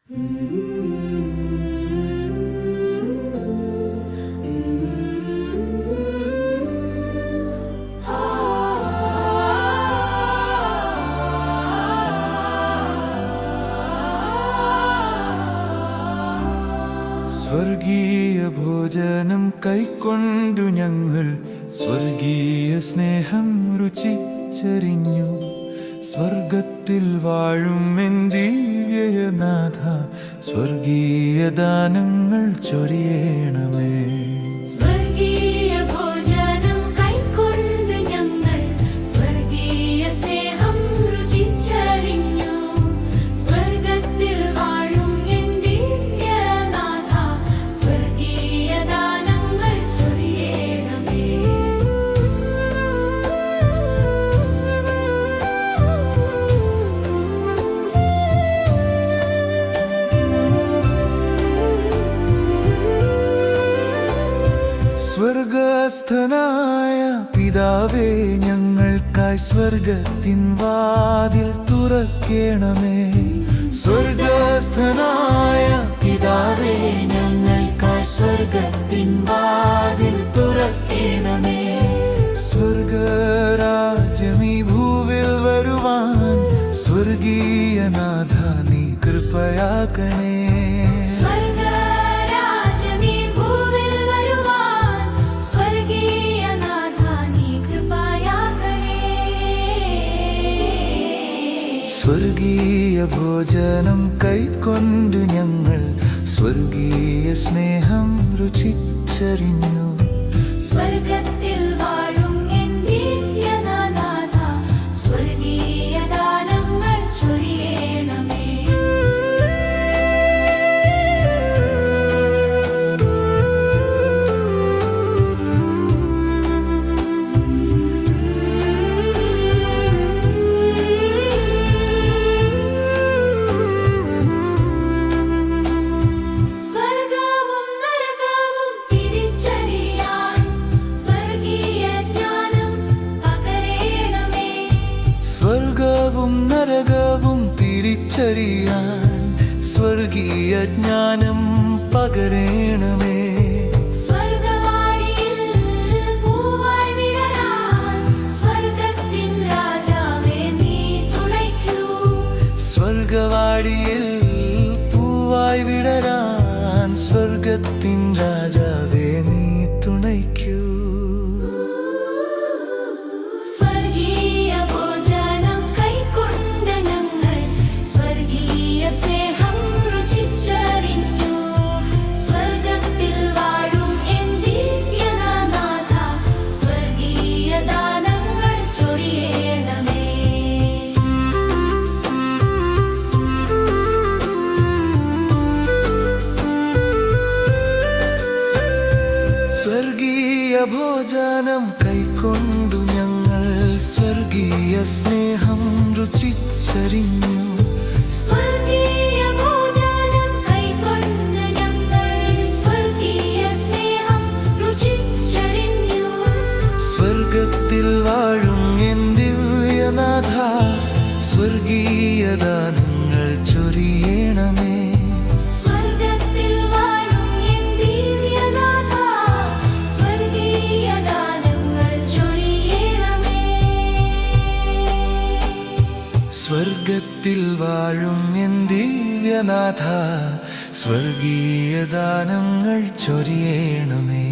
സ്വർഗീയ ഭോജനം കൈക്കൊണ്ടു ഞങ്ങൾ സ്വർഗീയ സ്നേഹം രുചിച്ചറിഞ്ഞു. സ്വർഗത്തിൽ വാഴും എൻ ദിവ്യനാഥ, സ്വർഗീയ ദാനങ്ങൾ ചൊരിയണമേ. സ്വർഗസ്ഥനായ പിതാവേ, ഞങ്ങൾക്കായി സ്വർഗത്തിൻ വാതിൽ തുറക്കേണമേ. സ്വർഗസ്ഥനായ പിതാവേ, ഞങ്ങൾക്കായി സ്വർഗത്തിൻ വാതിൽ തുറക്കേണമേ. സ്വർഗരാജ്യമീ ഭൂവിൽ വരുവാൻ സ്വർഗീയനാഥ നീ കൃപയാക്കണേ. സ്വർഗീയ ഭോജനം കൈക്കൊണ്ടു ഞങ്ങൾ സ്വർഗീയ സ്നേഹം രുചിച്ചറിഞ്ഞു. സ്വർഗത്തിൽ വാഴും എൻ ദിവ്യനാഥ, സ്വർഗീയ ദാനങ്ങൾ ചൊരിയണമേ. സ്വർഗവും നരകവും തിരിച്ചറിയാൻ സ്വർഗീയ ജ്ഞാനം പകരേണമേ. സ്വർഗവാടിയിൽ പൂവായി വിടരാൻ സ്വർഗത്തിൻ രാജാവേ നീ തുണയ്ക്കൂ. സ്വർഗവാടിയിൽ പൂവായി വിടരാൻ സ്വർഗത്തിൻ രാജാവേ നീ തുണയ്ക്കൂ. സ്വർഗീയ ഭോജനം കൈക്കൊണ്ടു ഞങ്ങൾ സ്വർഗീയ സ്നേഹം രുചിച്ചറിഞ്ഞു. സ്വർഗീയ ഭോജനം കൈക്കൊണ്ടു ഞങ്ങൾ സ്വർഗീയ സ്നേഹം രുചിച്ചറിഞ്ഞു. സ്വർഗത്തിൽ വാഴും എൻ ദിവ്യനാഥ, സ്വർഗീയ ദാനങ്ങൾ ചൊരിയണമേ. സ്വർഗത്തിൽ വാഴും എൻ ദിവ്യനാഥ, സ്വർഗീയ ദാനങ്ങൾ ചൊരിയണമേ.